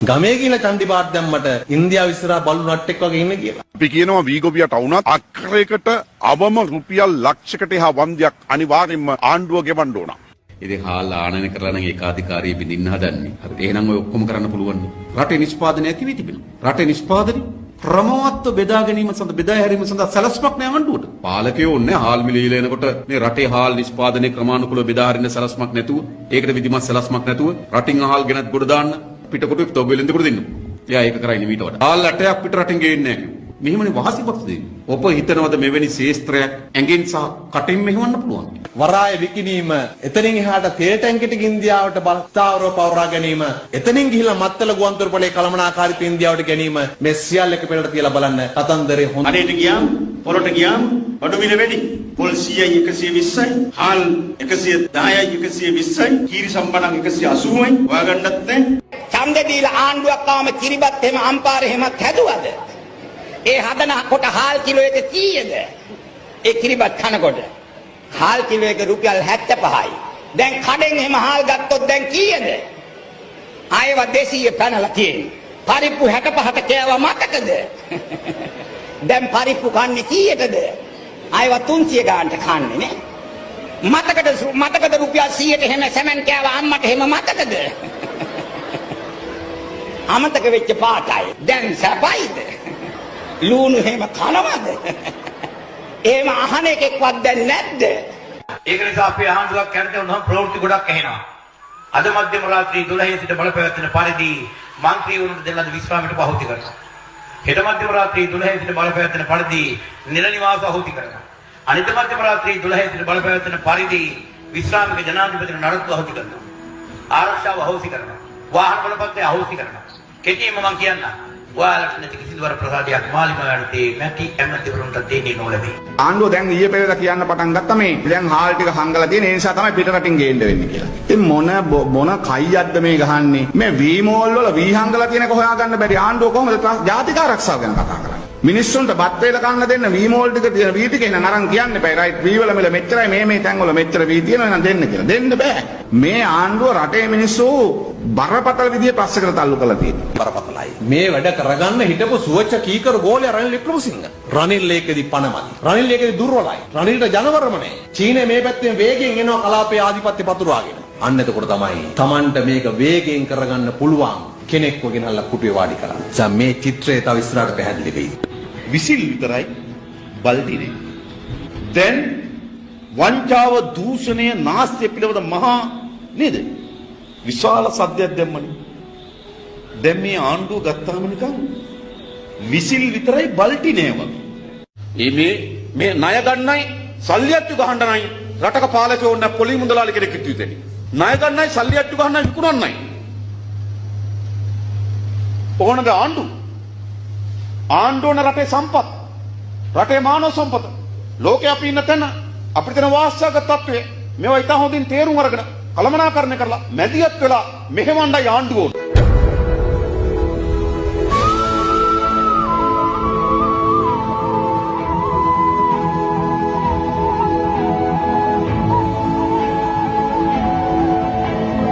ගමේ කියලා චන්දිපාත් දැම්මට ඉන්දියාව ඉස්සරහා බලු නට්ටෙක් වගේ ඉන්නේ කියලා. අපි කියනවා වීගොබියට වුණත් අක්කරයකට අවම රුපියල් ලක්ෂයකට එහා වන්දියක් අනිවාර්යෙන්ම ආණ්ඩුව ගෙවන්න ඕන. ඉතින් හාල් ආනයන කරලා නම් ඒකාධිකාරී බින්දින්න හදන්නේ. හරි එහෙනම් ඔය ඔක්කොම කරන්න පුළුවන්. රටේ නිෂ්පාදනය කිවි තිබෙනවා. රටේ නිෂ්පාදනය ක්‍රමවත්ව බෙදා ගැනීම සඳහා බෙදා හැරීම සඳහා සැලැස්මක් නෑ ආණ්ඩුවට. පාලකයෝ ඕනේ හාල් මිල එනකොට මේ රටේ හාල් නිෂ්පාදනයේ ක්‍රමානුකූලව බෙදා හරින්න සැලැස්මක් නැතුව, ඒකට විධිමත් සැලැස්මක් නැතුව රටින් අහල් ගෙනත් ගොඩ දාන්න පිටකොටු තොබෙලින්ද කොට දෙන්න. එයා ඒක කරන්නේ මීට වඩා. හාල් ඇටයක් පිට රටින් ගේන්නේ නැහැ. මෙහෙමනේ වහසිපත් දෙන්නේ. ඔබ හිතනවද මෙවැනි ශේස්ත්‍රයක් ඇඟෙන් සහ කටින් මෙහෙවන්න පුළුවන්? වරාය විකිණීම, එතනින් එහාට තේල් ටැංකියක ඉන්දියාවට බලස්ථාවරව පවරා ගැනීම, එතනින් ගිහිල්ලා මත්තල ගුවන්තොටුපළේ කළමනාකාරීත්වය ඉන්දියාවට ගැනීම මේ සියල්ල එක පෙළට තියලා බලන්න කතන්දරේ හොඳ. අරේට ගියාම පොරට ගියාම අඩු මිල වැඩි. පොල් 100යි 120යි, හාල් 110යි 120යි, කීරි සම්බණන් 180යි. හොයාගන්නත් නැහැ. ඡන්දෙ දීලා ආණ්ඩුවක් ආවම කිරිබත් එහෙම අම්පාරේ එහෙමත් හැදුවද? ඒ හදන කොට හාල් කිලෝ එක 100ද? ඒ කිරිබත් කනකොට හාල් කිලෝ එක රුපියල් 75යි. දැන් කඩෙන් එහෙම හාල් ගත්තොත් දැන් කීයද? ආයෙව 200 පැනලා තියෙන්නේ. පරිප්පු 65ට කෑවා මතකද? දැන් පරිප්පු කන්නේ කීයටද? ආයෙව 300 ගානට කන්නේ නේ. මතකද රුපියල් 100ට එහෙම සැමන් කෑවා අම්මට එහෙම මතකද? අමතක වෙච්ච පාටයි. දැන් සැපයිද? ලුණු එහෙම කනවද? එහෙම අහන එකෙක්වත් දැන් නැද්ද? ඒක නිසා අපේ ආණ්ඩුවක් කැරටේ උනහම ප්‍රවෘත්ති ගොඩක් ඇහෙනවා. අද මධ්‍යම රාත්‍රී 12 සිට බලපෑවැත්වෙන පරිදි මන්ත්‍රීවරුන්ට දෙන්නද විශ්‍රාමයට පහොති කරනවා. හෙට මධ්‍යම රාත්‍රී 12 සිට බලපෑවැත්වෙන පරිදි නිල නිවාස අහෝති කරනවා. අනිත් මධ්‍යම රාත්‍රී 12 සිට බලපෑවැත්වෙන පරිදි විශ්‍රාමික ජනාධිපතිතුමා නඩත්තු අහෝති කරනවා. ආරක්ෂාව අහෝසි කරනවා. වාහන බලපත්‍රය අහෝසි කරනවා. කෙටියෙන්ම මම කියන්නම්. ඔයාලට නැති කිසිදු ප්‍රසාදයක් මාලිමාවන්තේ නැති ඇමතිවරුන්ට දෙන්නේ නොලැබේ. ආණ්ඩුව දැන් ඊයේ පෙරේද කියන්න පටන් ගත්තා මේ දැන් හාල් ටික හංගලා තියෙන ඒ නිසා තමයි පිට රටින් ගේන්න වෙන්නේ කියලා. ඉතින් මොන කයියක්ද මේ ගහන්නේ? මේ වී මෝල් වල වී හංගලා තියෙනක හොයාගන්න බැරි ආණ්ඩුව කොහොමද ජාතික ආරක්ෂාව ගැන කතා කරන්නේ? මිනිස්සුන්ට බත් වේල කන්න දෙන්න වී මෝල් ටික තියෙන වී ටික එන නරන් කියන්න බෑ. රයිට් වී වල මෙල මෙච්චරයි මේ තැන් වල මෙච්චර වී තියෙනවා නම් දෙන්න කියලා. දෙන්න බෑ. මේ ආණ්ඩුව රටේ මිනිස්සු බරපතල විදිහේ ප්‍රශ්නකට තල්ලු කරලා තියෙනවා. බරපතලයි. මේ වැඩ කරගන්න හිටපු සුවච්ච කීකරු ගෝලයා රනිල් වික්‍රමසිංහ. රනිල් ඒකෙදි පණමදි. රනිල් ඒකෙදි දුර්වලයි. රනිල්ට ජනවරම නැහැ. චීනය මේ පැත්තෙන් වේගෙන් එනවා කලාපයේ ආධිපත්‍ය පතුරවාගෙන. අන්න එතකොට තමයි Tamanට මේක වේගෙන් කරගන්න පුළුවන් කෙනෙක්ව ගෙනල්ලා කුටුවේ වාඩි කරා. දැන් මේ චිත්‍රය තව ඉස්සරහට පැහැදිලි වෙයි. විසිල් විතරයි බල්දිනේ. දැන් වංචාව දූෂණය නාස්තිය පිළිබඳ මහා නේද? විශාල සද්දයක් දැම්මනේ. දැන් මේ ආණ්ඩුව ගත්තාම නිකන් විසිල් විතරයි බල්ටිනේ වගේ. මේ ණය ගන්නයි සල්ලියත්තු ගහන්නයි රටක පාලකයෝ ඕන පොලි මුදලාලි කෙනෙක් හිටු දෙන්නේ. ණය ගන්නයි සල්ලියත්තු ගහන්නයි විකුණන්නයි. ඕනද ආණ්ඩුවන රටේ සම්පත්, රටේ මානව සම්පත, ලෝකේ අපි ඉන්න තැන අපිට තියෙන වාස්තවගත තත්ත්වය මේවා ඉතා හොඳින් තේරුම් අරගෙන කළමනාකරණය කරලා මැදිහත් වෙලා මෙහෙවන්නයි ආණ්ඩුව ඕන.